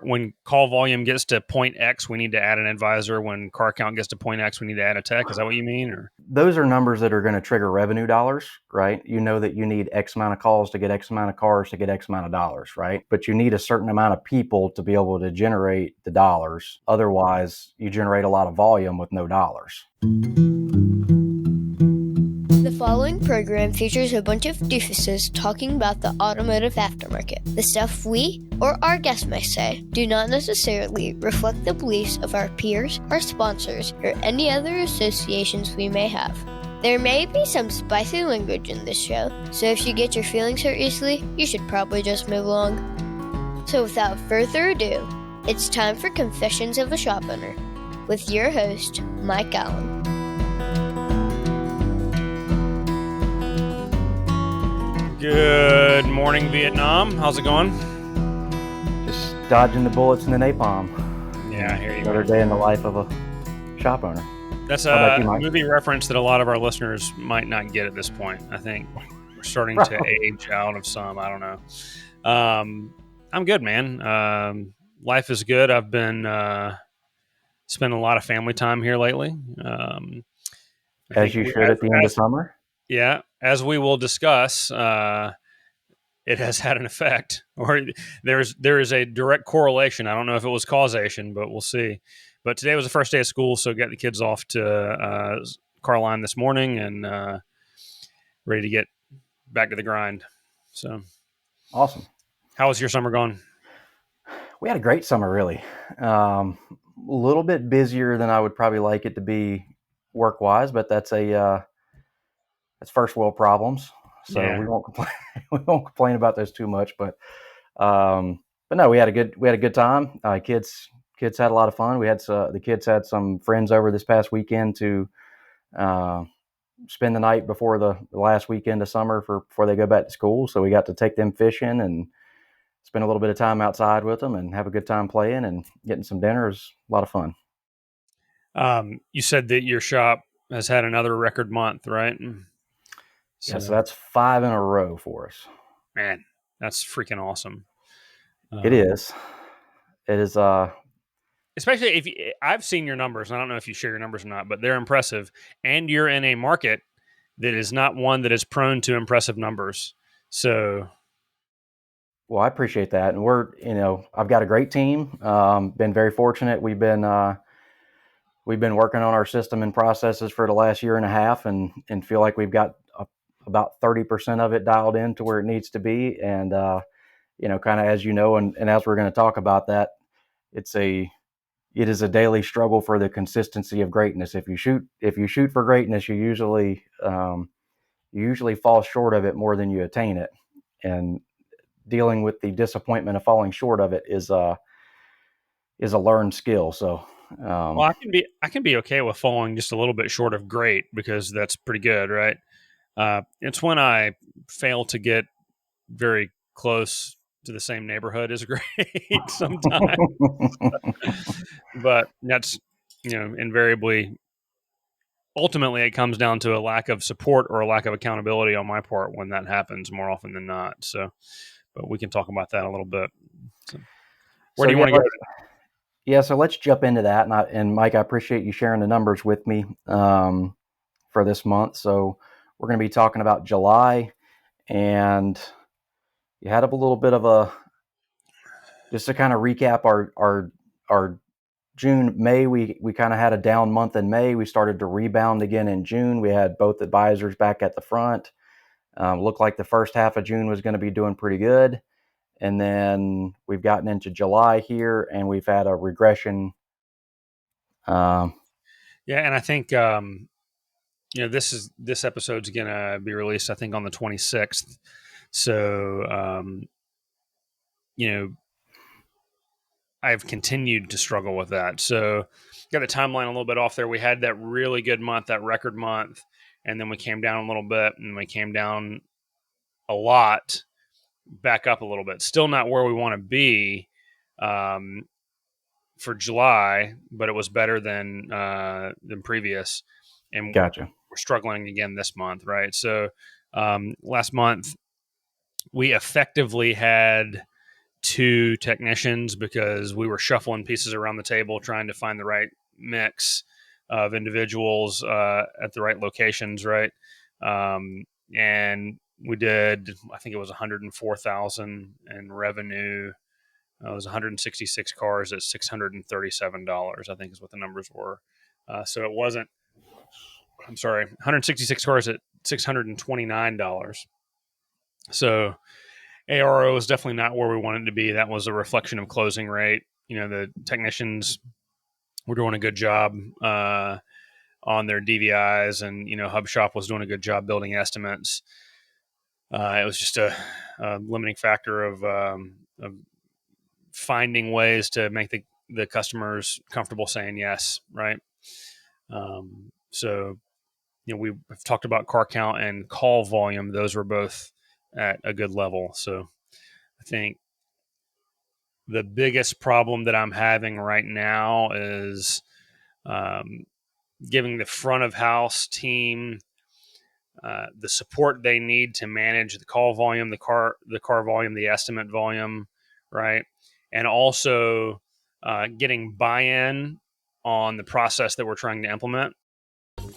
when call volume gets to point X, we need to add an advisor. When car count gets to point X, we need to add a tech. Is that what you mean? Or those are numbers that are going to trigger revenue dollars, right? You know that you need X amount of calls to get X amount of cars to get X amount of dollars, right? But you need a certain amount of people to be able to generate the dollars. Otherwise, you generate a lot of volume with no dollars. The following program features a bunch of doofuses talking about the automotive aftermarket. The stuff we, or our guests may say, do not necessarily reflect the beliefs of our peers, our sponsors, or any other associations we may have. There may be some spicy language in this show, so if you get your feelings hurt easily, you should probably just move along. So without further ado, it's time for Confessions of a Shop Owner, with your host, Mike Allen. good morning, Vietnam. How's it going? Just dodging the bullets in the napalm. Yeah, I hear you. Another day in the life of a shop owner. That's How about a you, Mike? movie reference that a lot of our listeners might not get at this point. I think we're starting to age out of some. I don't know. I'm good, man. Life is good. I've been spending a lot of family time here lately. As you should at the end of summer. Yeah, as we will discuss, it has had an effect, or there is a direct correlation. I don't know if it was causation, but we'll see. But today was the first day of school, so got the kids off to Carline this morning and ready to get back to the grind. So Awesome. How was your summer going? We had a great summer, really. A little bit busier than I would probably like it to be work-wise, but that's first world problems. So Yeah. we won't complain. We won't complain about those too much. But no, we had a good time. Kids had a lot of fun. The kids had some friends over this past weekend to spend the night before the last weekend of summer before they go back to school. So we got to take them fishing and spend a little bit of time outside with them and have a good time playing and getting some dinner. It was a lot of fun. You said that your shop has had another record month, right? So that's 5 in a row for us. Man, that's freaking awesome. It is. Especially if I've seen your numbers. I don't know if you share your numbers or not, but they're impressive. And you're in a market that is not one that is prone to impressive numbers. So, well, I appreciate that. And I've got a great team. Been very fortunate. We've been working on our system and processes for the last year and a half, and feel like we've got about 30% of it dialed in to where it needs to be. And kind of as and as we're going to talk about that, it is a daily struggle for the consistency of greatness. If you shoot for greatness, you usually fall short of it more than you attain it. And dealing with the disappointment of falling short of it is a learned skill. So, well, I can be okay with falling just a little bit short of great, because that's pretty good, right? It's when I fail to get very close to the same neighborhood as great sometimes. But that's, invariably, ultimately it comes down to a lack of support or a lack of accountability on my part when that happens more often than not. So, but we can talk about that a little bit. So, where do you want to go? Yeah, so let's jump into that. And Mike, I appreciate you sharing the numbers with me for this month. So we're going to be talking about July, and you had a little bit of just to kind of recap our June, May. We kind of had a down month in May. We started to rebound again in June. We had both advisors back at the front. Looked like the first half of June was going to be doing pretty good. And then we've gotten into July here, and we've had a regression. Yeah, and I think this episode's gonna be released, I think, on the 26th. So I've continued to struggle with that. So got the timeline a little bit off there. We had that really good month, that record month, and then we came down a little bit, and we came down a lot, back up a little bit. Still not where we want to be for July, but it was better than previous. And Gotcha. We're struggling again this month, right? So last month we effectively had 2 technicians because we were shuffling pieces around the table trying to find the right mix of individuals at the right locations, right? And we did, I think it was 104,000 in revenue. It was 166 cars at $637, I think is what the numbers were. So it wasn't, I'm sorry, 166 cars at $629. So ARO is definitely not where we wanted to be. That was a reflection of closing rate. The technicians were doing a good job on their DVIs, and Hub Shop was doing a good job building estimates. It was just a limiting factor of finding ways to make the customers comfortable saying yes, right? So we've talked about car count and call volume; those were both at a good level. So I think the biggest problem that I'm having right now is giving the front of house team the support they need to manage the call volume, the car volume, the estimate volume, right? And also getting buy-in on the process that we're trying to implement.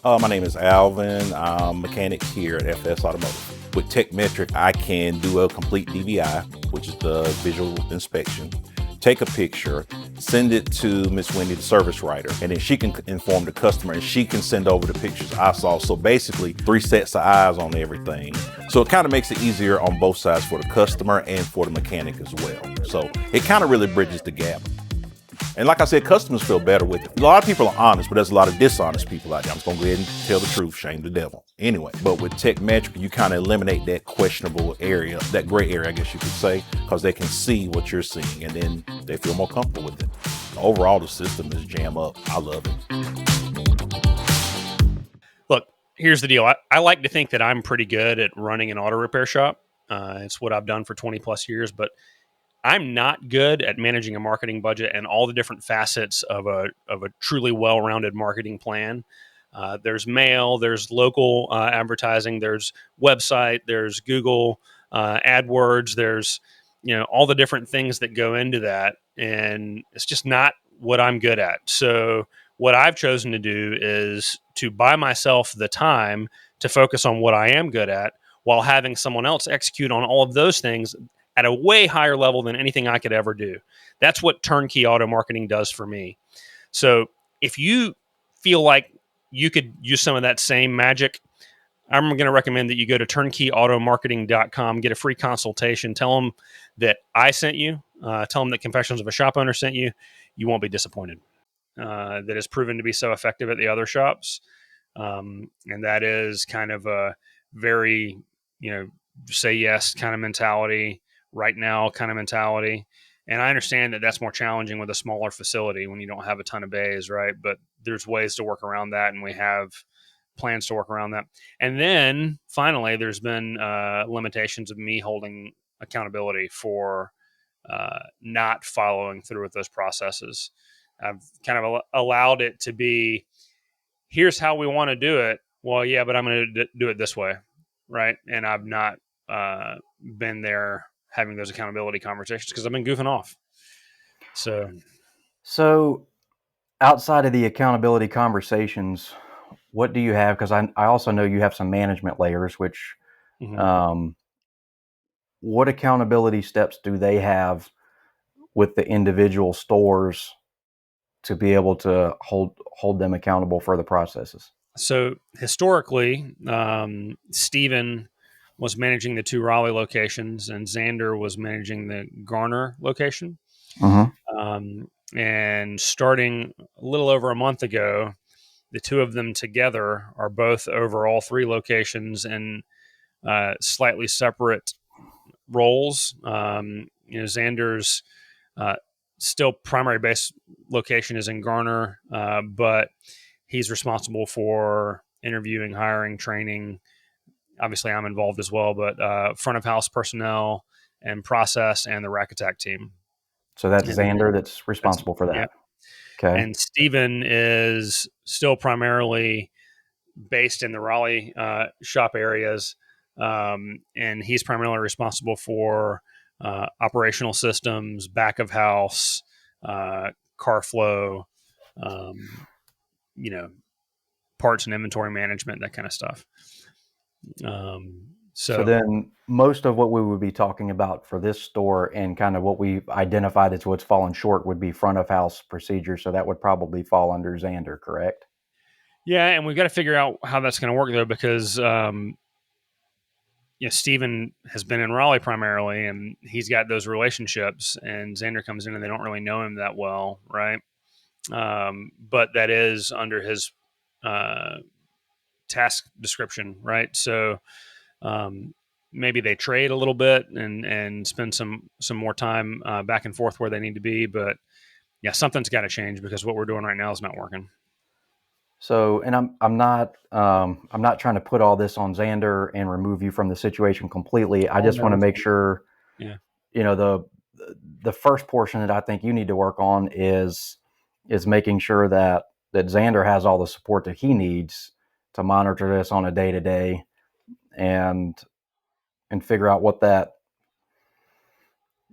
My name is Alvin. I'm a mechanic here at FS Automotive. With TechMetric, I can do a complete DVI, which is the visual inspection, take a picture, send it to Miss Wendy, the service writer, and then she can inform the customer and she can send over the pictures I saw. So basically 3 sets of eyes on everything. So it kind of makes it easier on both sides for the customer and for the mechanic as well. So it kind of really bridges the gap. And like I said, customers feel better with it. A lot of people are honest, but there's a lot of dishonest people out there. I'm just going to go ahead and tell the truth, shame the devil. Anyway, but with TechMetric, you kind of eliminate that questionable area, that gray area, I guess you could say, because they can see what you're seeing and then they feel more comfortable with it. Overall, the system is jam up. I love it. Look, here's the deal. I like to think that I'm pretty good at running an auto repair shop. It's what I've done for 20 plus years, but I'm not good at managing a marketing budget and all the different facets of a truly well-rounded marketing plan. There's mail, there's local advertising, there's website, there's Google AdWords, there's all the different things that go into that, and it's just not what I'm good at. So what I've chosen to do is to buy myself the time to focus on what I am good at, while having someone else execute on all of those things at a way higher level than anything I could ever do. That's what turnkey auto marketing does for me. So if you feel like you could use some of that same magic, I'm going to recommend that you go to turnkeyautomarketing.com, get a free consultation, tell them that I sent you, tell them that Confessions of a Shop Owner sent you. You won't be disappointed. That has proven to be so effective at the other shops. And that is kind of a very, say yes kind of mentality, right now kind of mentality. And I understand that that's more challenging with a smaller facility when you don't have a ton of bays, right? But there's ways to work around that, and we have plans to work around that. And then finally, there's been limitations of me holding accountability for not following through with those processes. I've kind of allowed it to be, here's how we want to do it. Well, yeah, but I'm going to do it this way, right? And I've not been there having those accountability conversations because I've been goofing off. So outside of the accountability conversations, what do you have? Because I also know you have some management layers, which what accountability steps do they have with the individual stores to be able to hold them accountable for the processes? So historically, Stephen was managing the 2 Raleigh locations, and Xander was managing the Garner location. And starting a little over a month ago, the 2 of them together are both over all 3 locations in slightly separate roles. Xander's still primary base location is in Garner, but he's responsible for interviewing, hiring, training. Obviously, I'm involved as well, but front of house personnel and process and the rack attack team. So that's Xander that's responsible for that. Yeah. Okay. And Stephen is still primarily based in the Raleigh shop areas, and he's primarily responsible for operational systems, back of house, car flow, you know, parts and inventory management, that kind of stuff. So then most of what we would be talking about for this store and kind of what we've identified as what's fallen short would be front of house procedures. So that would probably fall under Xander, correct? Yeah, and we've got to figure out how that's going to work though, because Steven has been in Raleigh primarily, and he's got those relationships. And Xander comes in, and they don't really know him that well, right? But that is under his task description, right? So maybe they trade a little bit and spend some more time back and forth where they need to be. But yeah, something's got to change because what we're doing right now is not working. So, and I'm not trying to put all this on Xander and remove you from the situation completely. I just want to make sure, yeah, the first portion that I think you need to work on is making sure that Xander has all the support that he needs to monitor this on a day to day, and figure out what that,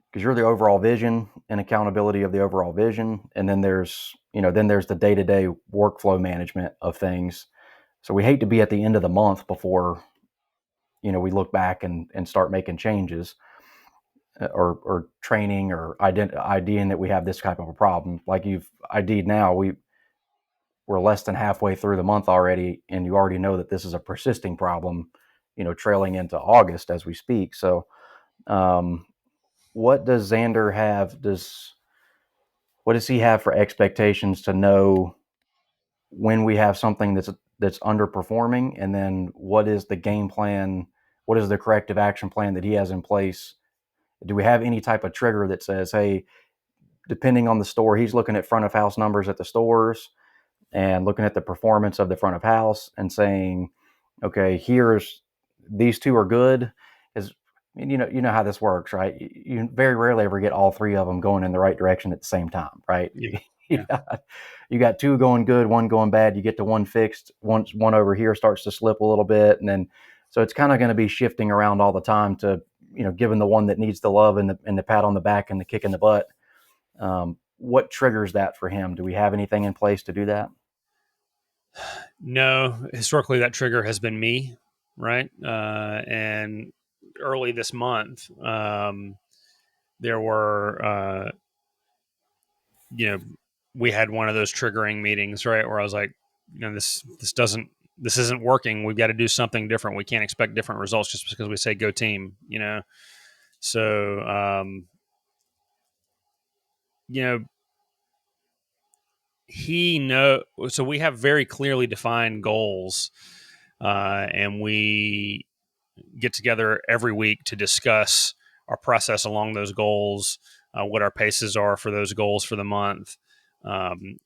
because you're the overall vision and accountability of the overall vision, and then there's the day to day workflow management of things. So we hate to be at the end of the month before, we look back and start making changes, or training, or IDing that we have this type of a problem. Like you've ID'd now, we're less than halfway through the month already, and you already know that this is a persisting problem, trailing into August as we speak. So, what does Xander have? What does he have for expectations to know when we have something that's underperforming, and then what is the game plan? What is the corrective action plan that he has in place? Do we have any type of trigger that says, hey, depending on the store, he's looking at front of house numbers at the stores and looking at the performance of the front of house and saying, okay, here's, these two are good. Is, you know how this works, right? You very rarely ever get all three of them going in the right direction at the same time, right? Yeah. You got two going good, one going bad. You get to one fixed, one over here starts to slip a little bit, and then so it's kind of going to be shifting around all the time to, given the one that needs the love and the pat on the back and the kick in the butt. What triggers that for him? Do we have anything in place to do that? No, historically that trigger has been me, right? And early this month, there were, we had one of those triggering meetings, right, where I was like, this isn't working. We've got to do something different. We can't expect different results just because we say go team, So, so we have very clearly defined goals, and we get together every week to discuss our process along those goals, what our paces are for those goals for the month. Um,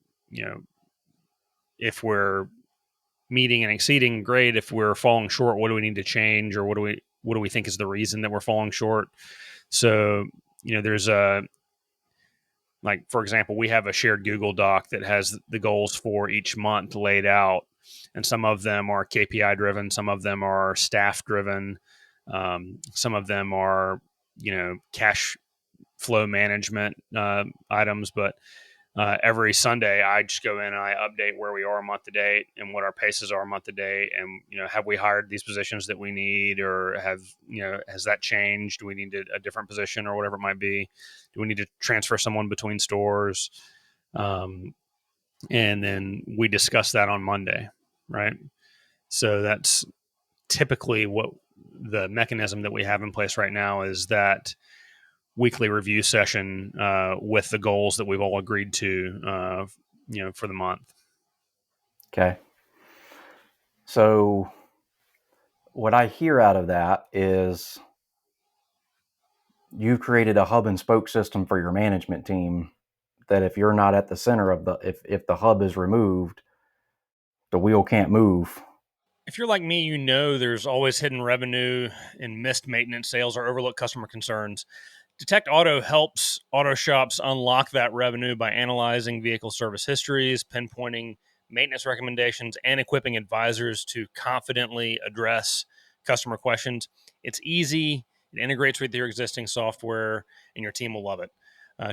if we're meeting and exceeding, great. If we're falling short, what do we need to change, or what do we think is the reason that we're falling short? So, there's like, for example, we have a shared Google Doc that has the goals for each month laid out, and some of them are KPI driven, some of them are staff driven, some of them are, cash flow management items. But every Sunday, I just go in and I update where we are month to date and what our paces are month to date, and have we hired these positions that we need, or has that changed? Do we need a different position, or whatever it might be? Do we need to transfer someone between stores? And then we discuss that on Monday, right? So that's typically what the mechanism that we have in place right now is, that weekly review session with the goals that we've all agreed to, for the month. Okay. So what I hear out of that is you've created a hub and spoke system for your management team, that if you're not at the center of if the hub is removed, the wheel can't move. If you're like me, there's always hidden revenue in missed maintenance sales or overlooked customer concerns. Detect Auto helps auto shops unlock that revenue by analyzing vehicle service histories, pinpointing maintenance recommendations, and equipping advisors to confidently address customer questions. It's easy, It integrates with your existing software, and your team will love it.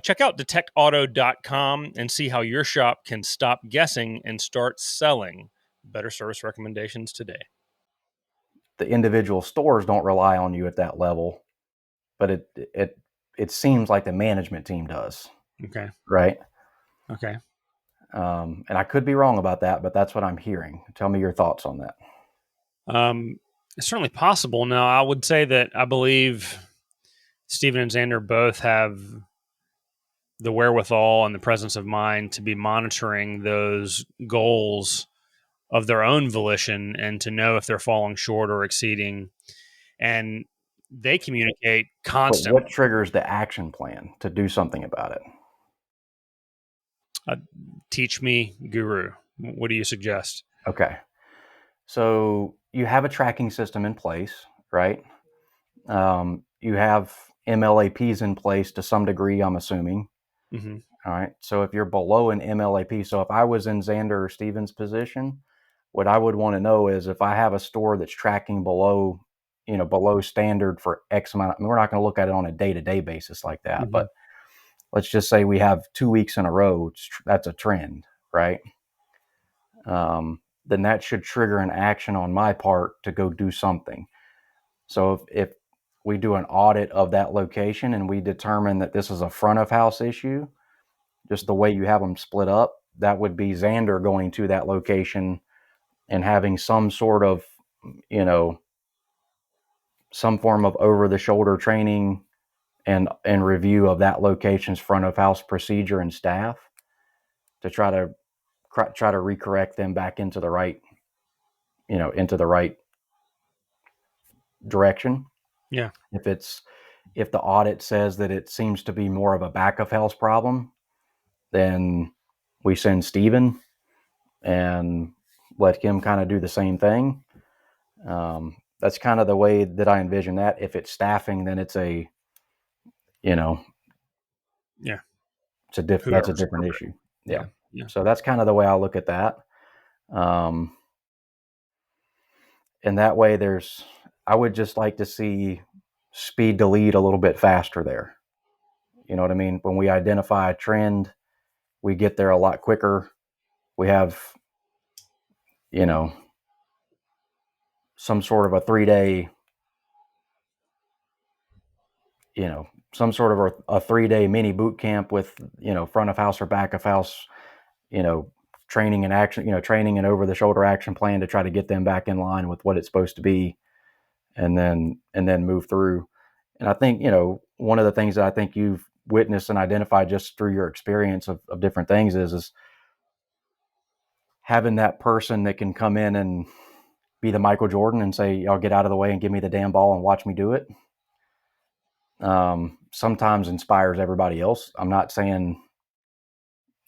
Check out detectauto.com and see how your shop can stop guessing and start selling. Better service recommendations today. The individual stores don't rely on you at that level, but it seems like the management team does. Okay. Right. Okay. And I could be wrong about that, but that's what I'm hearing. Tell me your thoughts on that. It's certainly possible. Now, I would say that I believe Steven and Xander both have the wherewithal and the presence of mind to be monitoring those goals of their own volition and to know if they're falling short or exceeding. And they communicate But constantly. what triggers the action plan to do something about it? Teach me, guru. What do you suggest? Okay. So you have a tracking system in place, right? You have MLAPs in place to some degree, I'm assuming. Mm-hmm. All right. So if you're below an MLAP, so if I was in Xander or Steven's position, what I would want to know is if I have a store that's tracking below, below standard for X amount. I mean, we're not going to look at it on a day-to-day basis like that, Mm-hmm. but let's just say we have 2 weeks in a row. That's a trend, right? Then that should trigger an action on my part to go do something. So if we do an audit of that location and we determine that this is a front of house issue, just the way you have them split up, that would be Xander going to that location and having some sort of, some form of over the shoulder training and review of that location's front of house procedure and staff to try to recorrect them back into the right, into the right direction. Yeah. If the audit says that it seems to be more of a back of house problem, then we send Steven and let him kind of do the same thing. That's kind of the way that I envision that. If it's staffing, then it's a, Yeah. that's a different issue. Yeah. Yeah. So that's kind of the way I look at that. And that way I would just like to see speed to lead a little bit faster there. You know what I mean? When we identify a trend, we get there a lot quicker. We have, some sort of a 3-day, some sort of a 3-day mini boot camp with, front of house or back of house, training and action, training and over the shoulder action plan to try to get them back in line with what it's supposed to be, and then move through. And I think, one of the things that I think you've witnessed and identified just through your experience of different things is having that person that can come in and be the Michael Jordan and say, y'all get out of the way and give me the damn ball and watch me do it. Sometimes inspires everybody else. I'm not saying,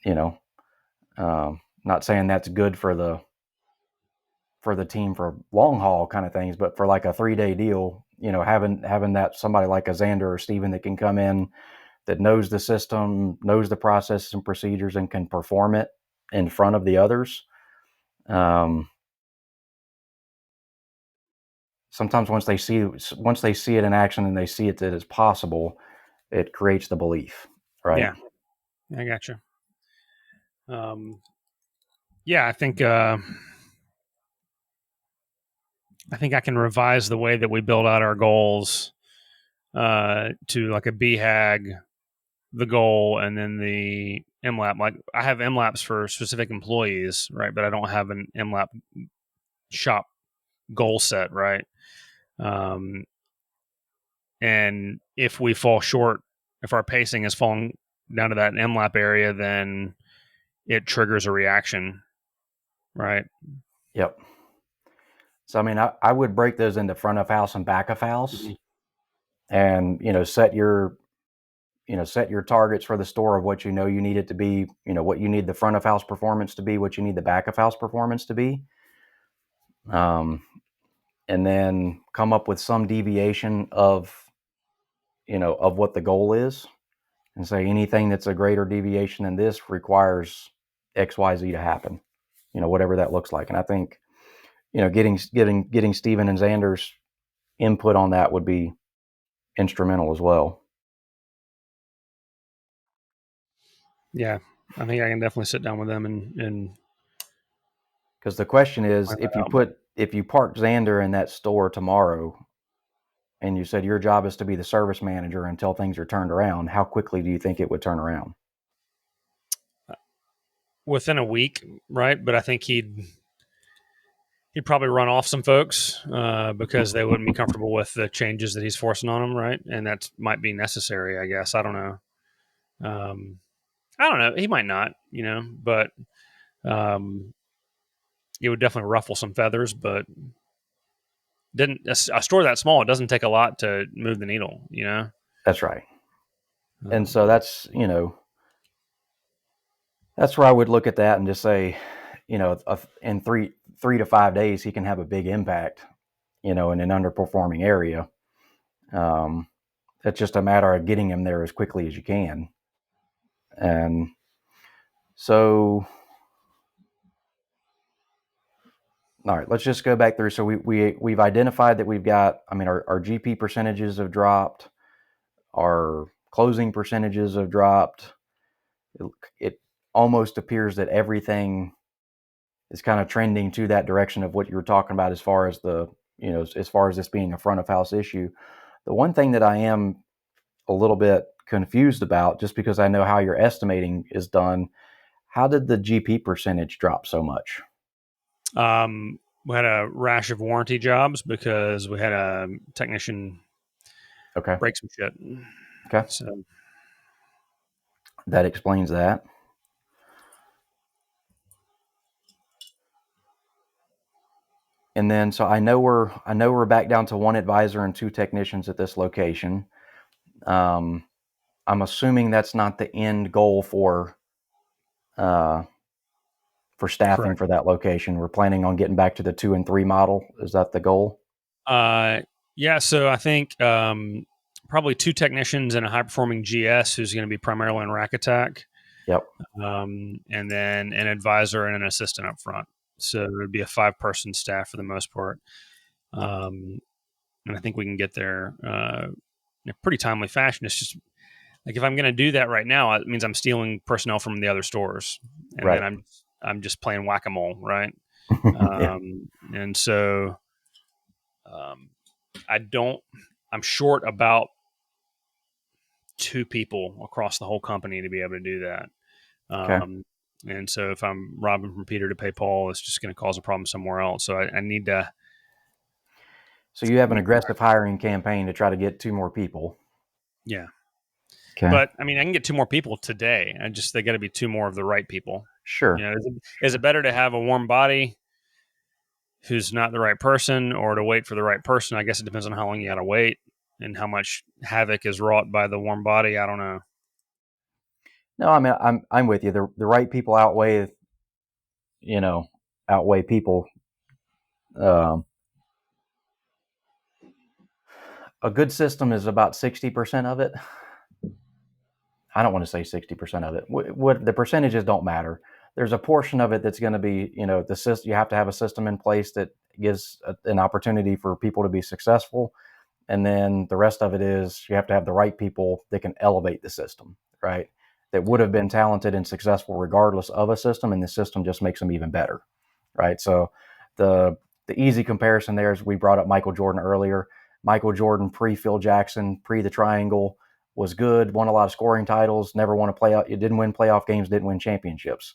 not saying that's good for the team for long haul kind of things, but for like a 3-day deal, having that somebody like a Xander or Steven that can come in, that knows the system, knows the processes and procedures, and can perform it in front of the others. Sometimes once they see it in action and they see it that it's possible, it creates the belief, right? Yeah, I got you. I think I can revise the way that we build out our goals to like a BHAG, the goal, and then the MLAP. Like I have MLAPs for specific employees, right? But I don't have an MLAP shop goal set, right? And if we fall short, if our pacing is falling down to that MLAP area, then it triggers a reaction, right? Yep. So, I mean, I would break those into front of house and back of house, and, set your targets for the store of what you need it to be, what you need the front of house performance to be, what you need the back of house performance to be. And then come up with some deviation of what the goal is, and say anything that's a greater deviation than this requires XYZ to happen, whatever that looks like. And I think, getting Steven and Xander's input on that would be instrumental as well. Yeah, I think I can definitely sit down with them and because the question is, find if that out. you park Xander in that store tomorrow, and you said your job is to be the service manager until things are turned around, how quickly do you think it would turn around? Within a week, right? But I think he'd probably run off some folks because they wouldn't be comfortable with the changes that he's forcing on them, right? And that might be necessary, I guess. I don't know. I don't know. He might not, but um, it would definitely ruffle some feathers. But didn't a store that small? It doesn't take a lot to move the needle. That's right. And so Um, that's that's where I would look at that and just say, in 3 to 5 days, he can have a big impact, in an underperforming area. It's just a matter of getting him there as quickly as you can. And so, all right, let's just go back through. So we've identified that we've got, our GP percentages have dropped, our closing percentages have dropped. It almost appears that everything is kind of trending to that direction of what you were talking about as far as as far as this being a front of house issue. The one thing that I am a little bit confused about, just because I know how your estimating is done, how did the GP percentage drop so much? we had a rash of warranty jobs because we had a technician Okay. break some shit. Okay. So That explains that. And then, so I know we're back down to one advisor and two technicians at this location. I'm assuming that's not the end goal for staffing correct. for that location. We're planning on getting back to the 2 and 3 model. Is that the goal? Yeah. So I think probably two technicians and a high performing GS who's going to be primarily in rack attack. Yep. And then an advisor and an assistant up front. So it would be a 5-person staff for the most part. And I think we can get there in a pretty timely fashion. It's just like if I'm going to do that right now, it means I'm stealing personnel from the other stores, and Right. then I'm just playing whack a mole, right? Yeah. And so I'm short about 2 people across the whole company to be able to do that. Okay. And so if I'm robbing from Peter to pay Paul, it's just going to cause a problem somewhere else. So I need to. So you have an aggressive hiring campaign to try to get 2 more people. Yeah. Okay. But I mean, I can get 2 more people today. They got to be 2 more of the right people. Sure. Is it better to have a warm body who's not the right person, or to wait for the right person? I guess it depends on how long you got to wait and how much havoc is wrought by the warm body. I don't know. No, I mean, I'm with you. The right people outweigh people. A good system is about 60% of it. I don't want to say 60% of it. What the percentages don't matter. There's a portion of it that's going to be, the system. You have to have a system in place that gives an opportunity for people to be successful, and then the rest of it is you have to have the right people that can elevate the system, right? That would have been talented and successful regardless of a system, and the system just makes them even better, right? So the easy comparison there is we brought up Michael Jordan earlier. Michael Jordan pre Phil Jackson, pre the triangle, was good, won a lot of scoring titles, never won a playoff. It didn't win playoff games, didn't win championships.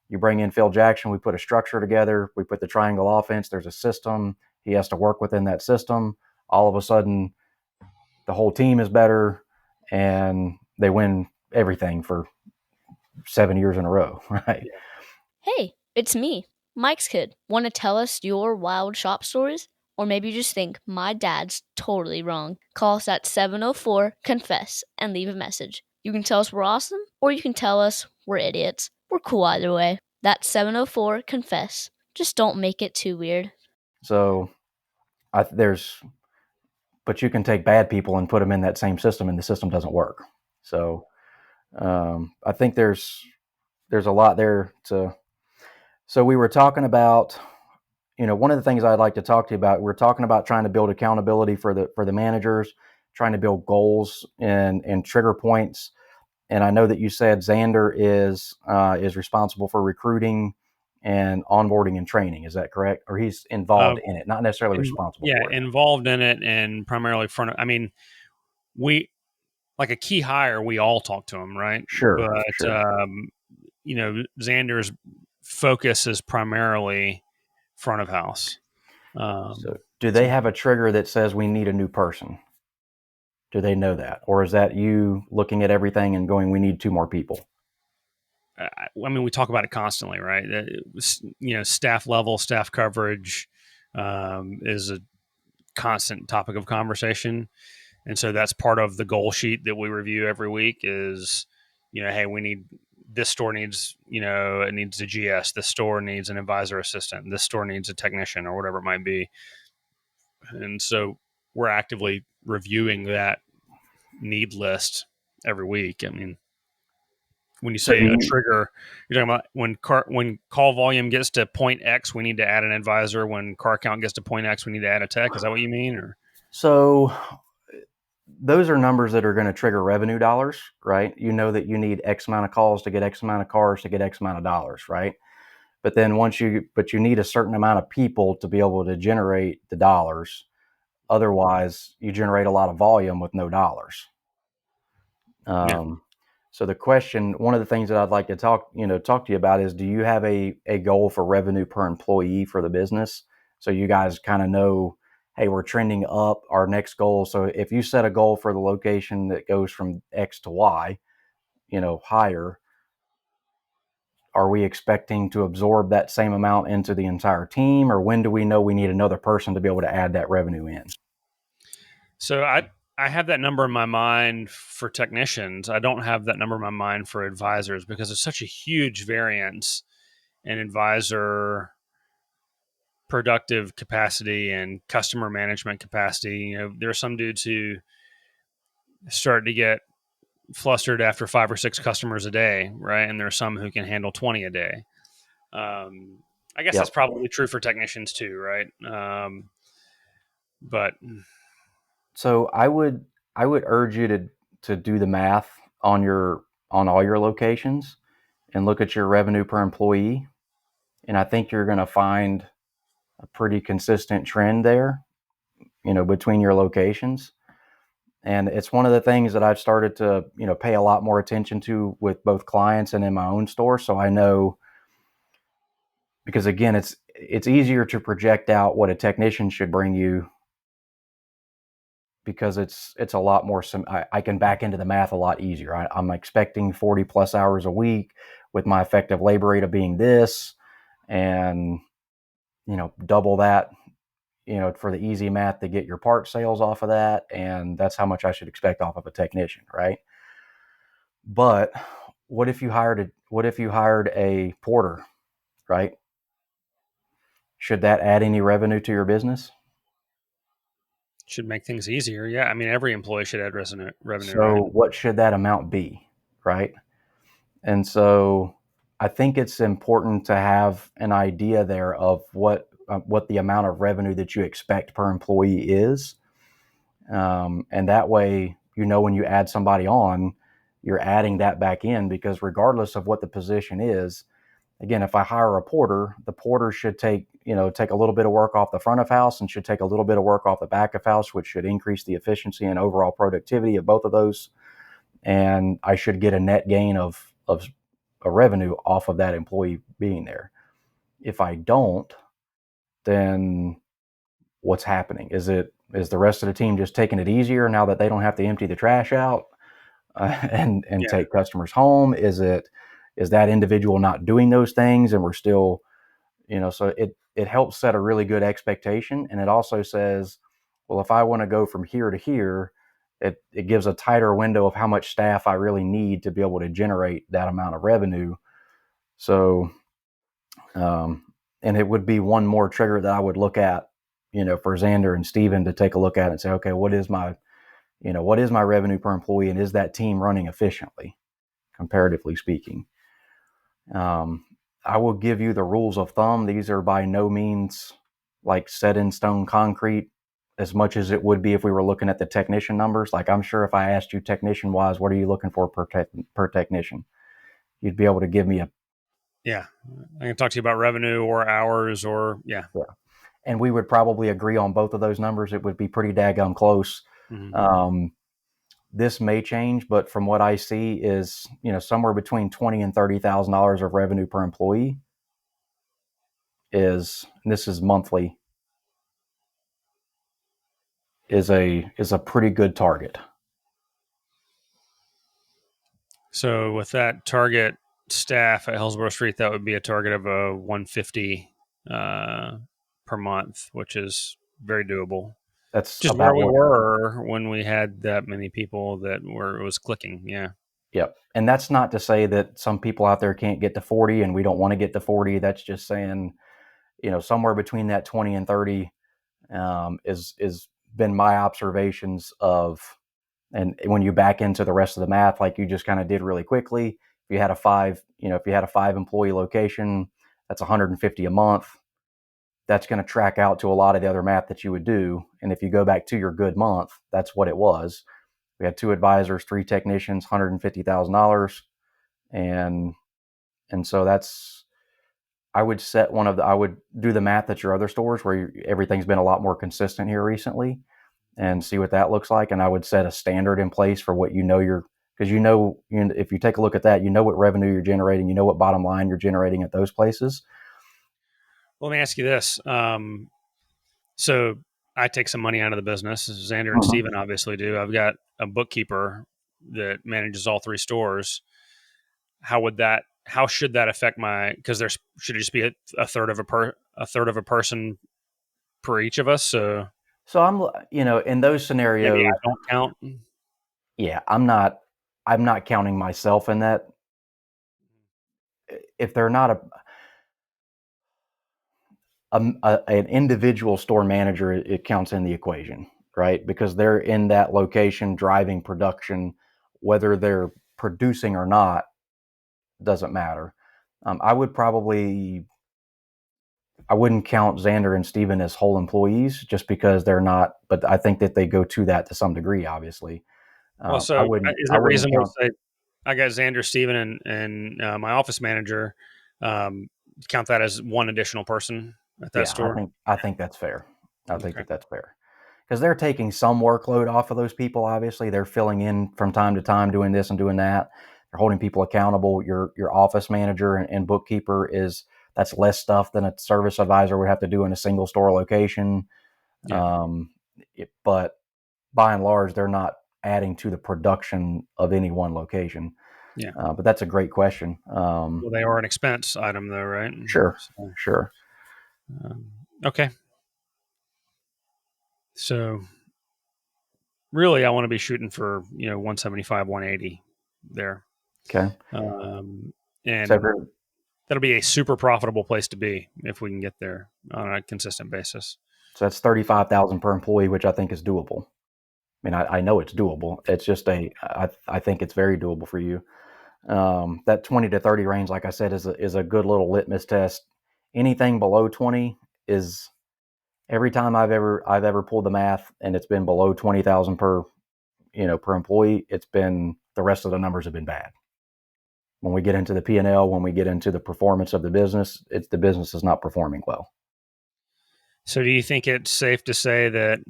You bring in Phil Jackson, we put a structure together, we put the triangle offense, there's a system, he has to work within that system. All of a sudden, the whole team is better, and they win everything for 7 years in a row, right? Hey, it's me, Mike's kid. Want to tell us your wild shop stories? Or maybe you just think my dad's totally wrong. Call us at 704-CONFESS and leave a message. You can tell us we're awesome, or you can tell us we're idiots. We're cool either way. That's 704-CONFESS. Just don't make it too weird. So but you can take bad people and put them in that same system, and the system doesn't work. So I think there's a lot there to. So we were talking about, one of the things I'd like to talk to you about. We're talking about trying to build accountability for the managers, trying to build goals and trigger points. And I know that you said Xander is responsible for recruiting and onboarding and training. Is that correct? Or he's involved in it, not necessarily responsible for it. Involved in it and primarily we, like a key hire, we all talk to him, right? Sure. But Xander's focus is primarily front of house. So do they have a trigger that says we need a new person? Do they know that? Or is that you looking at everything and going, we need 2 more people? We talk about it constantly, right? Staff level, staff coverage is a constant topic of conversation. And so that's part of the goal sheet that we review every week is, hey, this store needs, it needs a GS. This store needs an advisor assistant. This store needs a technician or whatever it might be. And so we're actively reviewing that need list every week. When you say a trigger, you're talking about when call volume gets to point X, we need to add an advisor. When car count gets to point X, we need to add a tech. Is that what you mean? Or so those are numbers that are going to trigger revenue dollars, right? You know that you need X amount of calls to get X amount of cars to get X amount of dollars, right? But then you need a certain amount of people to be able to generate the dollars. Otherwise, you generate a lot of volume with no dollars. So the question, one of the things that I'd like to talk to you about is, do you have a goal for revenue per employee for the business? So you guys kind of know, hey, we're trending up. Our next goal. So if you set a goal for the location that goes from X to Y, higher, are we expecting to absorb that same amount into the entire team? Or when do we know we need another person to be able to add that revenue in? So I have that number in my mind for technicians. I don't have that number in my mind for advisors because there's such a huge variance in advisor productive capacity and customer management capacity. There are some dudes who start to get flustered after 5 or 6 customers a day, right? And there are some who can handle 20 a day. I guess that's probably true for technicians too, right? But so I would urge you to do the math on all your locations and look at your revenue per employee. And I think you're going to find a pretty consistent trend there, between your locations. And it's one of the things that I've started to, pay a lot more attention to with both clients and in my own store. So I know, because again, it's easier to project out what a technician should bring you because it's a lot more. I can back into the math a lot easier. I'm expecting 40 plus hours a week with my effective labor rate of being this, and double that, for the easy math to get your part sales off of that, and that's how much I should expect off of a technician, right? But what if you hired a porter, right? Should that add any revenue to your business? Should make things easier. Yeah, every employee should add revenue. So right? What should that amount be, right? And so I think it's important to have an idea there of what the amount of revenue that you expect per employee is. And that way, when you add somebody on, you're adding that back in, because regardless of what the position is, again, if I hire a porter, the porter should take a little bit of work off the front of house and should take a little bit of work off the back of house, which should increase the efficiency and overall productivity of both of those. And I should get a net gain of a revenue off of that employee being there. If I don't, then what's happening? Is the rest of the team just taking it easier now that they don't have to empty the trash out and take customers home? Is that individual not doing those things, and we're still, so it helps set a really good expectation. And it also says, well, if I want to go from here to here, it gives a tighter window of how much staff I really need to be able to generate that amount of revenue. So, and it would be one more trigger that I would look at, for Xander and Steven to take a look at and say, okay, what is my revenue per employee, and is that team running efficiently, comparatively speaking? I will give you the rules of thumb. These are by no means like set in stone concrete as much as it would be if we were looking at the technician numbers. Like, I'm sure if I asked you technician wise, what are you looking for per technician? You'd be able to give me a, Yeah. I can talk to you about revenue or hours or, yeah. and we would probably agree on both of those numbers. It would be pretty daggum close. Mm-hmm. This may change, but from what I see is, somewhere between $20,000 and $30,000 of revenue per employee and this is monthly, is a pretty good target. So with that target staff at Hillsborough Street, that would be a target of a 150 per month, which is very doable. That's Just where about we what. were when we had that many people that it was clicking. Yeah. Yep. And that's not to say that some people out there can't get to 40 and we don't want to get to 40. That's just saying, somewhere between that 20 and 30 is been my observations of. And when you back into the rest of the math, like you just kind of did really quickly, if you had a 5 employee location, that's 150 a month. That's going to track out to a lot of the other math that you would do. And if you go back to your good month, that's what it was. We had 2 advisors, 3 technicians, $150,000. And so I would do the math at your other stores where everything's been a lot more consistent here recently, and see what that looks like. And I would set a standard in place for what because if you take a look at that, what revenue you're generating, what bottom line you're generating at those places. Well, let me ask you this. So I take some money out of the business. Xander and Steven obviously do. I've got a bookkeeper that manages all 3 stores. How should that affect because should it just be a third of a person per each of us? So I'm, in those scenarios, maybe I don't count. Yeah, I'm not counting myself in that. If they're not an individual store manager, it counts in the equation, right? Because they're in that location driving production, whether they're producing or not, doesn't matter. I wouldn't count Xander and Steven as whole employees just because they're not, but I think that they go to that to some degree, obviously. Well, so I wouldn't reasonable count. to say I got Xander, Steven, and my office manager, count that as one additional person at that store? I think that's fair. I think Okay. that's fair. Because they're taking some workload off of those people. Obviously, they're filling in from time to time, doing this and doing that. They're holding people accountable. Your office manager and bookkeeper that's less stuff than a service advisor would have to do in a single store location. Yeah. But by and large, they're not adding to the production of any one location. Yeah. But that's a great question. Well, they are an expense item, though, right? Sure. So, Sure. okay. So really, I want to be shooting for 175, 180 there. Okay. And So that'll be a super profitable place to be if we can get there on a consistent basis. So that's 35,000 per employee, which I think is doable. I mean, I know it's doable. It's just I think it's very doable for you. That 20 to 30 range, like I said, is a good little litmus test. Anything below 20 is, every time I've ever pulled the math and it's been below 20,000 per employee, it's been, the rest of the numbers have been bad. When we get into the P&L, when we get into the performance of the business, the business is not performing well. So do you think it's safe to say that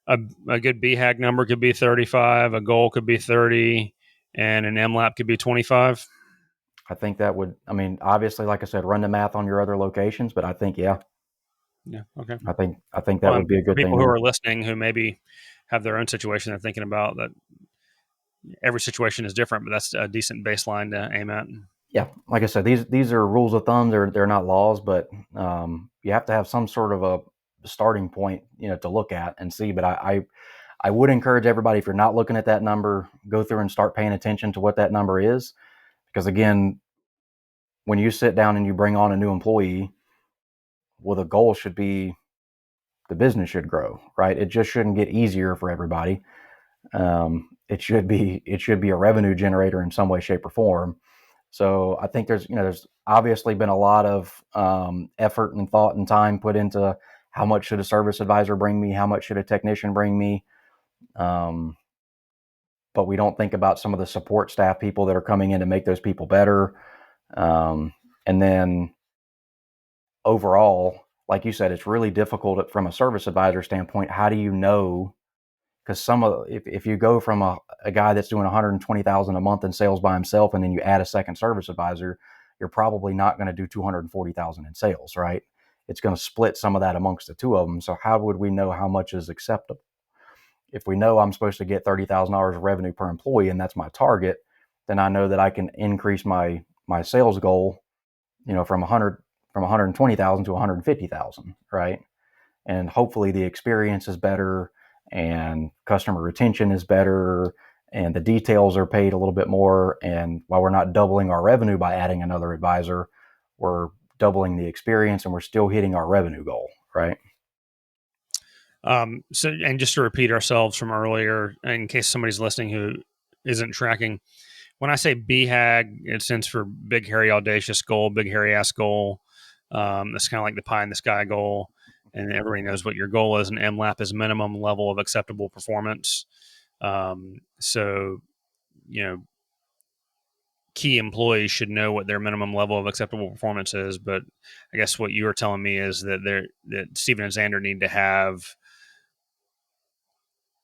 a good BHAG number could be 35, a goal could be 30, and an MLAP could be 25? I think that would, obviously, like I said, run the math on your other locations, but I think, yeah. Yeah. Okay. I think that would be a good thing. For people who are listening who maybe have their own situation they're thinking about, that every situation is different, but that's a decent baseline to aim at. Yeah, like I said, these are rules of thumb. They're not laws, but you have to have some sort of a starting point, to look at and see. But I would encourage everybody, if you're not looking at that number, go through and start paying attention to what that number is. Because again, when you sit down and you bring on a new employee, well, the goal should be the business should grow, right? It just shouldn't get easier for everybody. It should be a revenue generator in some way, shape, or form. So I think there's obviously been a lot of effort and thought and time put into how much should a service advisor bring me? How much should a technician bring me? But we don't think about some of the support staff people that are coming in to make those people better. And then overall, like you said, it's really difficult from a service advisor standpoint. How do you know? Because if you go from a guy that's doing $120,000 a month in sales by himself, and then you add a second service advisor, you're probably not going to do $240,000 in sales, right? It's going to split some of that amongst the two of them. So how would we know how much is acceptable? If we know I'm supposed to get $30,000 of revenue per employee, and that's my target, then I know that I can increase my sales goal, from 120,000 to 150,000, right? And hopefully the experience is better, and customer retention is better, and the details are paid a little bit more. And while we're not doubling our revenue by adding another advisor, we're doubling the experience, and we're still hitting our revenue goal, right? So, and just to repeat ourselves from earlier, in case somebody's listening who isn't tracking, when I say BHAG, it stands for Big Hairy Audacious Goal, Big Hairy Ass Goal. That's kind of like the pie in the sky goal, and everybody knows what your goal is. And MLAP is minimum level of acceptable performance. So, key employees should know what their minimum level of acceptable performance is. But I guess what you were telling me is that Steven and Xander need to have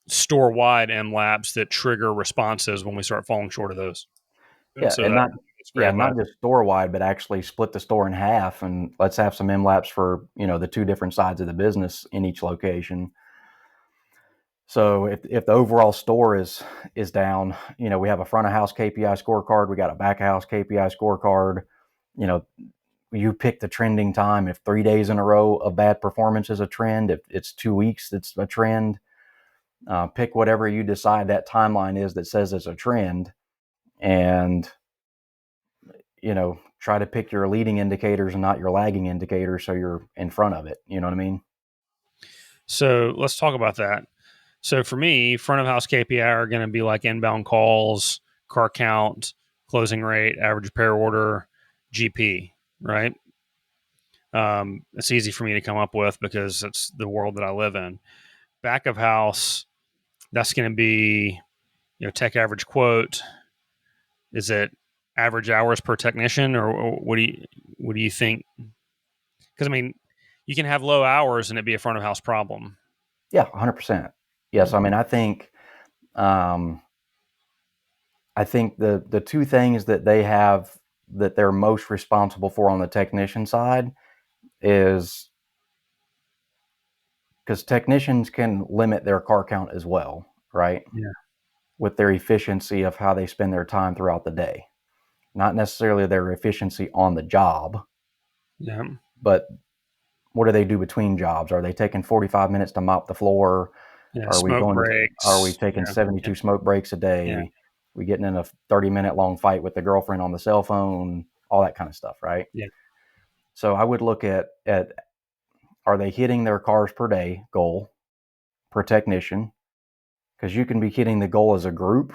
store-wide MLAPs that trigger responses when we start falling short of those. Yeah, and not just store wide, but actually split the store in half, and let's have some MLAPs for the two different sides of the business in each location. So if the overall store is down, we have a front of house KPI scorecard, we got a back of house KPI scorecard. You pick the trending time. If 3 days in a row of bad performance is a trend, if it's 2 weeks that's a trend, pick whatever you decide that timeline is that says it's a trend, and try to pick your leading indicators and not your lagging indicators, so you're in front of it. You know what I mean? So let's talk about that. So for me, front of house KPI are going to be like inbound calls, car count, closing rate, average repair order, GP, right? It's easy for me to come up with because it's the world that I live in. Back of house, that's going to be, tech average quote. Is it average hours per technician, or what do you think? Because you can have low hours and it be a front of house problem. Yeah, 100%. Yes, I think the two things that they have that they're most responsible for on the technician side is because technicians can limit their car count as well, right? Yeah. With their efficiency of how they spend their time throughout the day. Not necessarily their efficiency on the job. Yeah. But what do they do between jobs? Are they taking 45 minutes to mop the floor? Yeah, Are we taking 72 smoke breaks a day? Yeah. We getting in a 30-minute long fight with the girlfriend on the cell phone, all that kind of stuff, right? Yeah. So I would look at are they hitting their cars per day goal per technician? Because you can be hitting the goal as a group,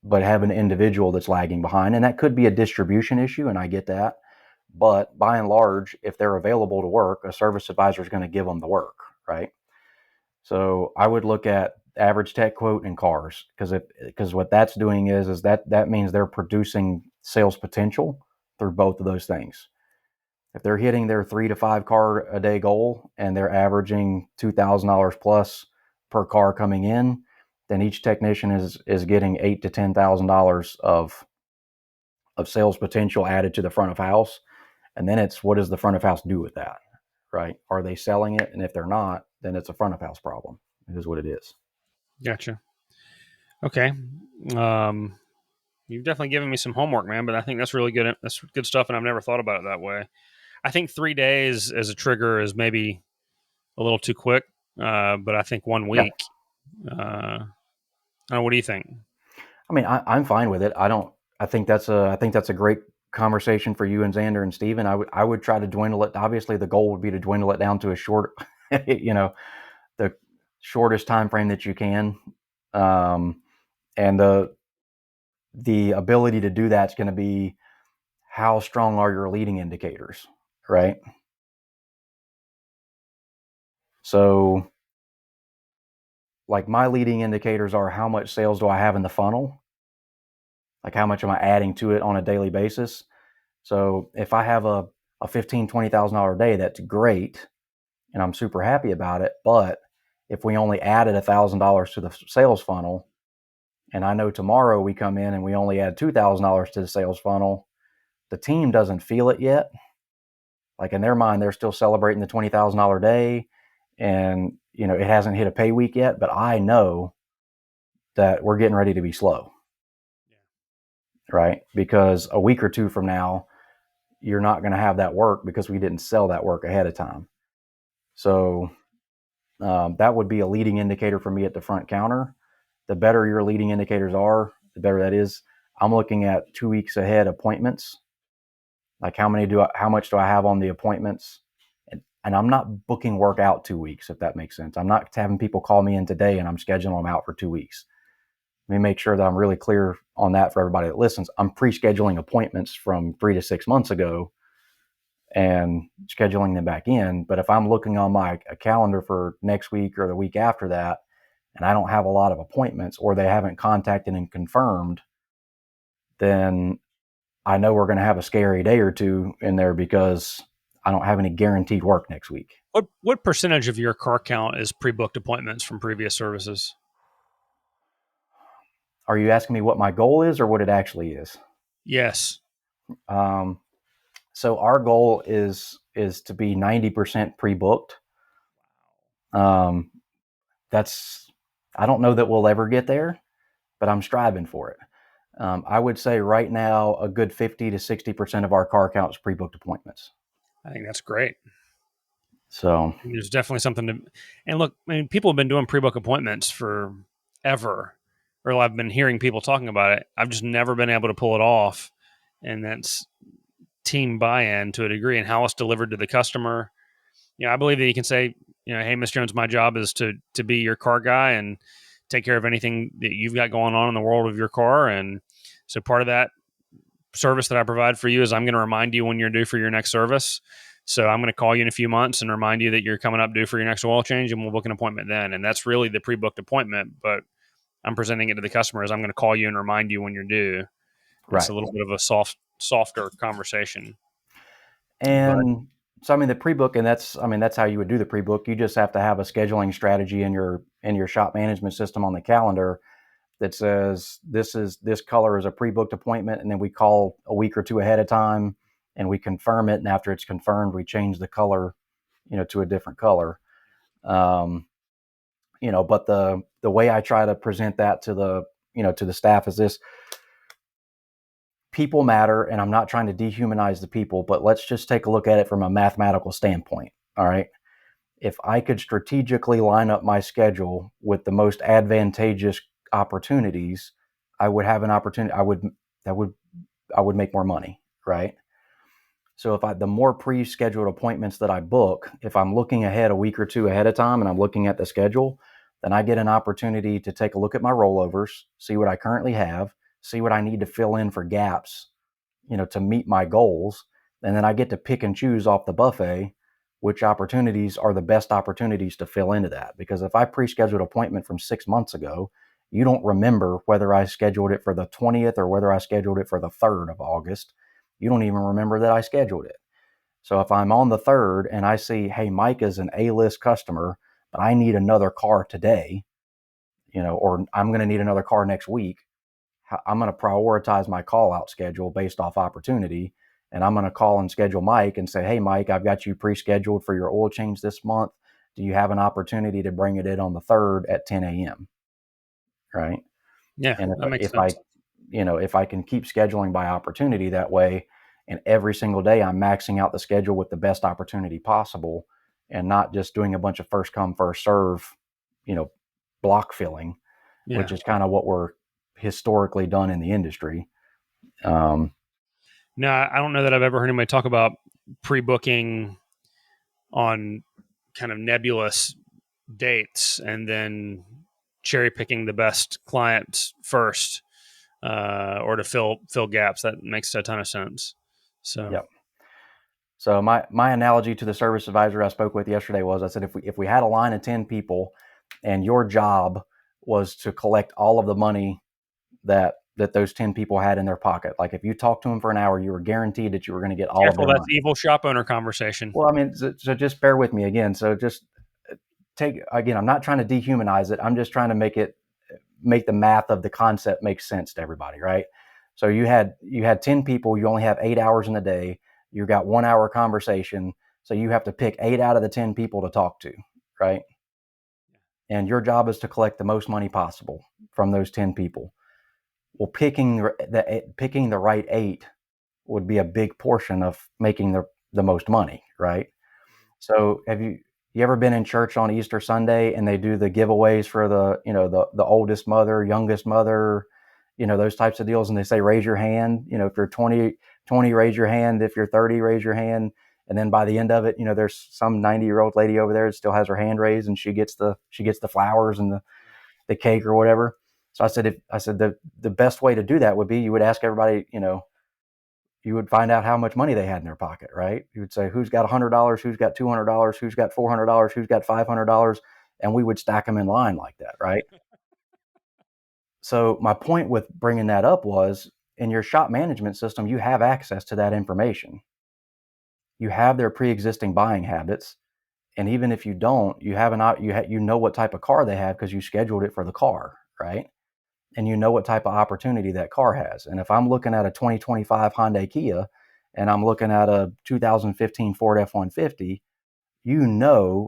but have an individual that's lagging behind. And that could be a distribution issue, and I get that. But by and large, if they're available to work, a service advisor is going to give them the work, right? So I would look at average tech quote in cars, because what that's doing is that means they're producing sales potential through both of those things. If they're hitting their 3 to 5 car a day goal and they're averaging $2,000 plus per car coming in, then each technician is getting $8,000 to $10,000 of sales potential added to the front of house. And then it's, what does the front of house do with that, right? Are they selling it? And if they're not, then it's a front of house problem. It is what it is. Gotcha. Okay. You've definitely given me some homework, man, but I think that's really good. That's good stuff, and I've never thought about it that way. I think 3 days as a trigger is maybe a little too quick, but I think 1 week. Yeah. What do you think? I'm fine with it. I think that's a great conversation for you and Xander and Steven. I would try to dwindle it. Obviously, the goal would be to dwindle it down to a short, the shortest time frame that you can, and the ability to do that's going to be how strong are your leading indicators, right? So like my leading indicators are how much sales do I have in the funnel? Like how much am I adding to it on a daily basis? So if I have a $15,000, $20,000 day, that's great. And I'm super happy about it. But if we only added $1,000 to the sales funnel, and I know tomorrow we come in and we only add $2,000 to the sales funnel, the team doesn't feel it yet. Like in their mind, they're still celebrating the $20,000 day, and it hasn't hit a pay week yet. But I know that we're getting ready to be slow, right? Because a week or two from now, you're not going to have that work because we didn't sell that work ahead of time. So that would be a leading indicator for me at the front counter. The better your leading indicators are, the better that is. I'm looking at 2 weeks ahead appointments. Like how much do I have on the appointments? And I'm not booking work out 2 weeks, if that makes sense. I'm not having people call me in today and I'm scheduling them out for 2 weeks. Let me make sure that I'm really clear on that for everybody that listens. I'm pre-scheduling appointments from 3 to 6 months ago and scheduling them back in. But if I'm looking on my calendar for next week or the week after that, and I don't have a lot of appointments or they haven't contacted and confirmed, then I know we're going to have a scary day or two in there because I don't have any guaranteed work next week. What percentage of your car count is pre-booked appointments from previous services? Are you asking me what my goal is or what it actually is? Yes. So our goal is to be 90% pre-booked. I don't know that we'll ever get there, but I'm striving for it. I would say right now a good 50 to 60% of our car count is pre-booked appointments. I think that's great. So there's definitely something to, and look, I mean, people have been doing pre-book appointments for ever, or I've been hearing people talking about it. I've just never been able to pull it off. And that's team buy-in to a degree and how it's delivered to the customer. I believe that you can say, hey, Miss Jones, my job is to be your car guy and take care of anything that you've got going on in the world of your car. And so part of that service that I provide for you is I'm going to remind you when you're due for your next service. So I'm going to call you in a few months and remind you that you're coming up due for your next oil change, and we'll book an appointment then. And that's really the pre-booked appointment, but I'm presenting it to the customer as I'm going to call you and remind you when you're due. right. It's a little bit of a softer conversation. And so, I mean, the pre-book, and that's how you would do the pre-book. You just have to have a scheduling strategy in your shop management system on the calendar that says this color is a pre-booked appointment, and then we call a week or two ahead of time and we confirm it. And after it's confirmed, we change the color, to a different color. But the way I try to present that to the staff is this: people matter, and I'm not trying to dehumanize the people, but let's just take a look at it from a mathematical standpoint. All right. If I could strategically line up my schedule with the most advantageous opportunities, I would have an opportunity. I would make more money, right? So the more pre-scheduled appointments that I book, if I'm looking ahead a week or two ahead of time and I'm looking at the schedule, then I get an opportunity to take a look at my rollovers, see what I currently have, see what I need to fill in for gaps, to meet my goals. And then I get to pick and choose off the buffet which opportunities are the best opportunities to fill into that. Because if I pre-scheduled an appointment from 6 months ago, you don't remember whether I scheduled it for the 20th or whether I scheduled it for the 3rd of August. You don't even remember that I scheduled it. So if I'm on the 3rd and I see, hey, Mike is an A-list customer, but I need another car today, or I'm going to need another car next week, I'm going to prioritize my call out schedule based off opportunity. And I'm going to call and schedule Mike and say, hey, Mike, I've got you pre-scheduled for your oil change this month. Do you have an opportunity to bring it in on the 3rd at 10 a.m.? Right. Yeah. And that makes if sense. if I can keep scheduling by opportunity that way, and every single day I'm maxing out the schedule with the best opportunity possible and not just doing a bunch of first come, first serve, block filling, which is kind of what we're historically done in the industry. No, I don't know that I've ever heard anybody talk about pre-booking on kind of nebulous dates and then cherry picking the best clients first, or to fill gaps. That makes a ton of sense. So, Yep. So my analogy to the service advisor I spoke with yesterday was, I said, if we had a line of 10 people and your job was to collect all of the money that those 10 people had in their pocket, like if you talked to them for an hour, you were guaranteed that you were going to get all of Careful, their that's money. evil shop owner conversation. Well, I mean, so just bear with me again. So just again, I'm not trying to dehumanize it. I'm just trying to make the math of the concept make sense to everybody, right? So you had 10 people, you only have 8 hours in the day, you got 1 hour conversation, so you have to pick 8 out of the 10 people to talk to, right? And your job is to collect the most money possible from those 10 people. Well, picking the right 8 would be a big portion of making the most money, right? So have you ever been in church on Easter Sunday and they do the giveaways for the oldest mother, youngest mother, those types of deals, and they say raise your hand, if you're 20 raise your hand, if you're 30 raise your hand, and then by the end of it, there's some 90-year-old lady over there that still has her hand raised and she gets the flowers and the cake or whatever. So I said the best way to do that would be you would ask everybody, you would find out how much money they had in their pocket, right? You would say, who's got $100, who's got $200, who's got $400, who's got $500, and we would stack them in line like that, right? So my point with bringing that up was, in your shop management system, you have access to that information. You have their pre-existing buying habits, and even if you don't, you have you know what type of car they have because you scheduled it for the car, right? And you know what type of opportunity that car has. And if I'm looking at a 2025 Hyundai Kia and I'm looking at a 2015 Ford F-150,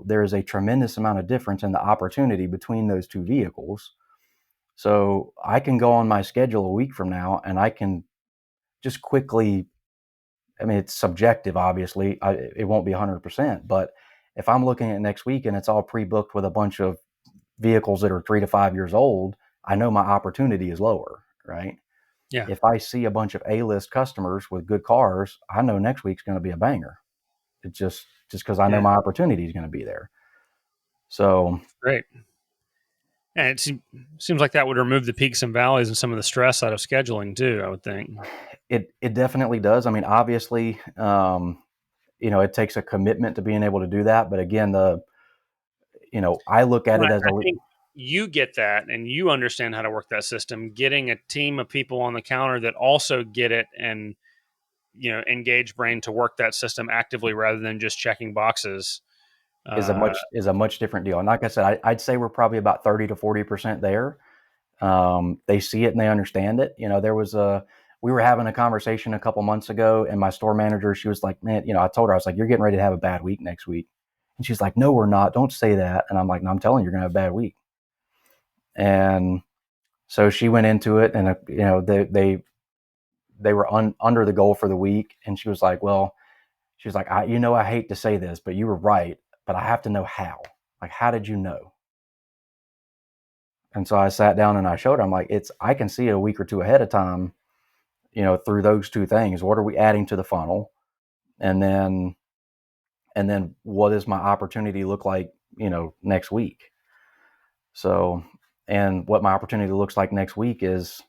there is a tremendous amount of difference in the opportunity between those two vehicles. So I can go on my schedule a week from now and I can just quickly, I mean, it's subjective, obviously. It won't be 100%, but if I'm looking at next week and it's all pre-booked with a bunch of vehicles that are 3 to 5 years old, I know my opportunity is lower, right? Yeah. If I see a bunch of A-list customers with good cars, I know next week's going to be a banger. It's just because I know my opportunity is going to be there. So Great. And it seems like that would remove the peaks and valleys and some of the stress out of scheduling too, I would think. it definitely does. I mean, obviously, it takes a commitment to being able to do that. But again, I look at it as I think you get that and you understand how to work that system. Getting a team of people on the counter that also get it and engage brain to work that system actively rather than just checking boxes is a much different deal. And like I said, I'd say we're probably about 30 to 40% there. They see it and they understand it. We were having a conversation a couple months ago, and my store manager, she was like, man, I told her, I was like, you're getting ready to have a bad week next week. And she's like, no, we're not. Don't say that. And I'm like, no, I'm telling you, you're going to have a bad week. And so she went into it, and they were under the goal for the week. And she was like, well, I hate to say this, but you were right, but I have to know how. Like, how did you know? And so I sat down and I showed her, I'm like, I can see it a week or two ahead of time, through those two things. What are we adding to the funnel? And then what does my opportunity look like, next week? So, and what my opportunity looks like next week is,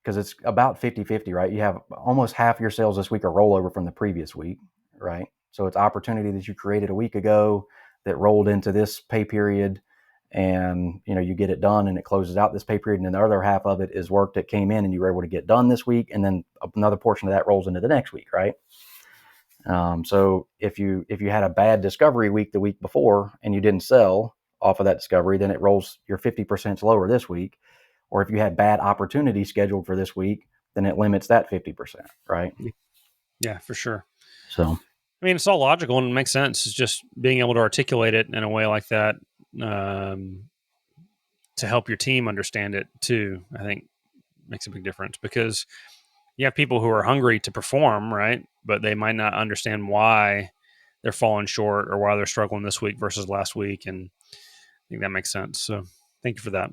because it's about 50-50, right? You have almost half your sales this week are rollover from the previous week, right? So it's opportunity that you created a week ago that rolled into this pay period, and you get it done and it closes out this pay period, and then the other half of it is work that came in and you were able to get done this week, and then another portion of that rolls into the next week, right? So if you had a bad discovery week the week before and you didn't sell off of that discovery, then it rolls your 50% lower this week. Or if you had bad opportunity scheduled for this week, then it limits that 50%, right? Yeah, for sure. So, I mean, it's all logical and it makes sense. It's just being able to articulate it in a way like that to help your team understand it too, I think makes a big difference, because you have people who are hungry to perform, right? But they might not understand why they're falling short or why they're struggling this week versus last week. And I think that makes sense. So thank you for that.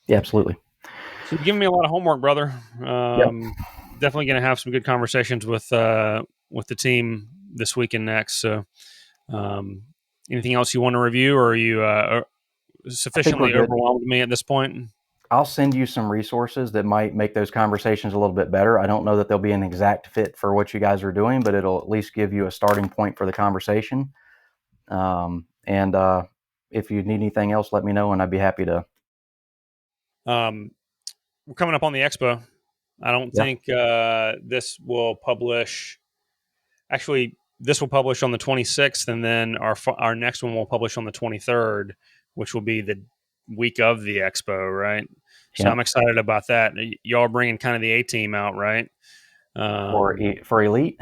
yeah, absolutely. So you're giving me a lot of homework, brother. Yep. Definitely going to have some good conversations with the team this week and next. So anything else you want to review, or are you I think we're sufficiently good. overwhelmed me at this point? I'll send you some resources that might make those conversations a little bit better. I don't know that they'll be an exact fit for what you guys are doing, but it'll at least give you a starting point for the conversation. And if you need anything else, let me know, and I'd be happy to. We're coming up on the expo. I don't think this will publish. Actually, this will publish on the 26th, and then our next one will publish on the 23rd, which will be the week of the expo, right? So I'm excited about that. Y'all are bringing kind of the A team out, right? For Elite.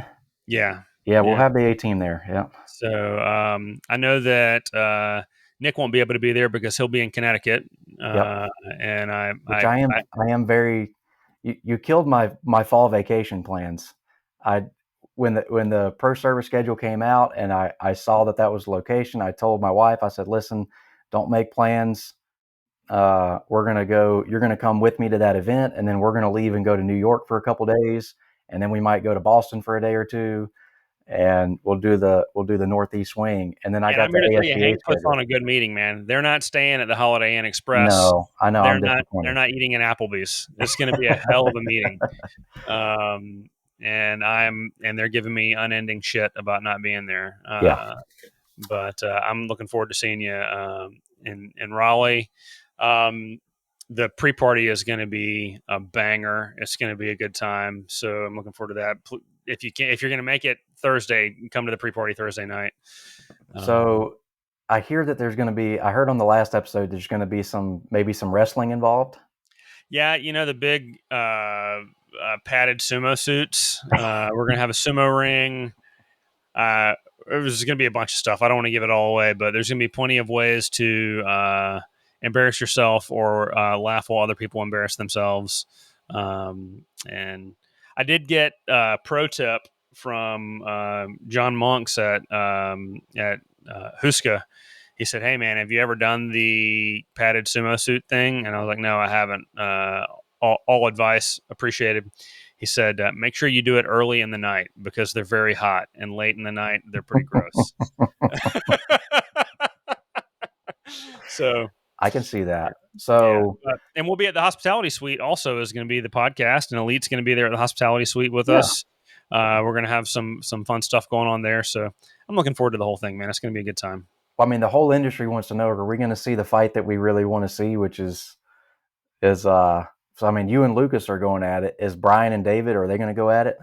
Yeah. We'll have the A team there. Yeah. So I know that Nick won't be able to be there because he'll be in Connecticut. And I am very. You killed my fall vacation plans. When the pro service schedule came out and I saw that was the location, I told my wife, I said, listen, don't make plans. We're going to go, you're going to come with me to that event, and then we're going to leave and go to New York for a couple days. And then we might go to Boston for a day or two, and we'll do the Northeast wing. And then I got I'm here to tell you, ASBA Hank puts schedule. on a good meeting, man. They're not staying at the Holiday Inn Express. No, I know. They're not eating in Applebee's. It's going to be a hell of a meeting. And they're giving me unending shit about not being there. But I'm looking forward to seeing you in Raleigh. The pre-party is going to be a banger. It's going to be a good time. So I'm looking forward to that. If you're going to make it Thursday, come to the pre-party Thursday night. So I hear that there's going to be, I heard on the last episode, there's going to be maybe some wrestling involved. Yeah. The big padded sumo suits. We're going to have a sumo ring. There's going to be a bunch of stuff. I don't want to give it all away, but there's going to be plenty of ways to embarrass yourself or laugh while other people embarrass themselves. And I did get a pro tip from John Monks at Huska. He said, "Hey man, have you ever done the padded sumo suit thing?" And I was like, "No, I haven't." All advice appreciated. He said, "Make sure you do it early in the night because they're very hot, and late in the night they're pretty gross." So I can see that. So, and we'll be at the hospitality suite. Also, is going to be the podcast, and Elite's going to be there at the hospitality suite with us. We're going to have some fun stuff going on there. So I'm looking forward to the whole thing, man. It's going to be a good time. I mean, the whole industry wants to know: are we going to see the fight that we really want to see, which is so? I mean, you and Lucas are going at it. Is Brian and David, are they going to go at it?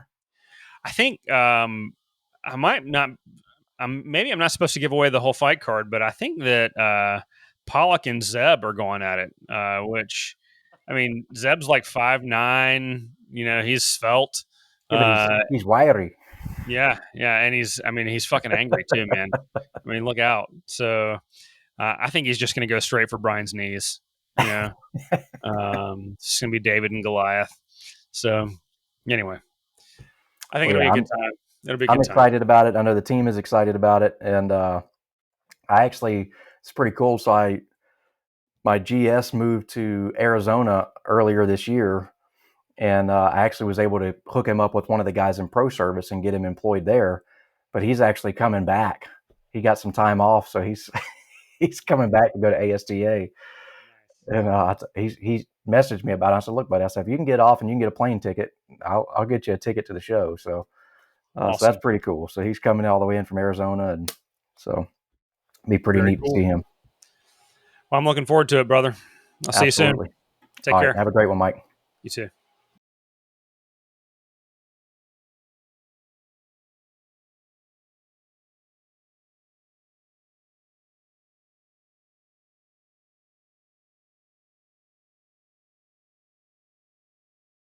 I think I might not. Maybe I'm not supposed to give away the whole fight card, but I think that Pollock and Zeb are going at it. Which, I mean, Zeb's like 5'9". He's svelte. He's wiry. Yeah, and he's fucking angry too, man. I mean, look out. So I think he's just going to go straight for Brian's knees. It's going to be David and Goliath. So anyway, I think it'll be a good time. I'm excited about it. I know the team is excited about it, and it's pretty cool. So my GS moved to Arizona earlier this year, and I actually was able to hook him up with one of the guys in pro service and get him employed there. But he's actually coming back. He got some time off, so he's coming back to go to ASTA. And he messaged me about it. I said, "Look, buddy," I said, "if you can get off and you can get a plane ticket, I'll get you a ticket to the show." So, awesome. So that's pretty cool. So he's coming all the way in from Arizona, and so it'll be pretty neat to see him. Well, I'm looking forward to it, brother. I'll see you soon. Take care. Have a great one, Mike. You too.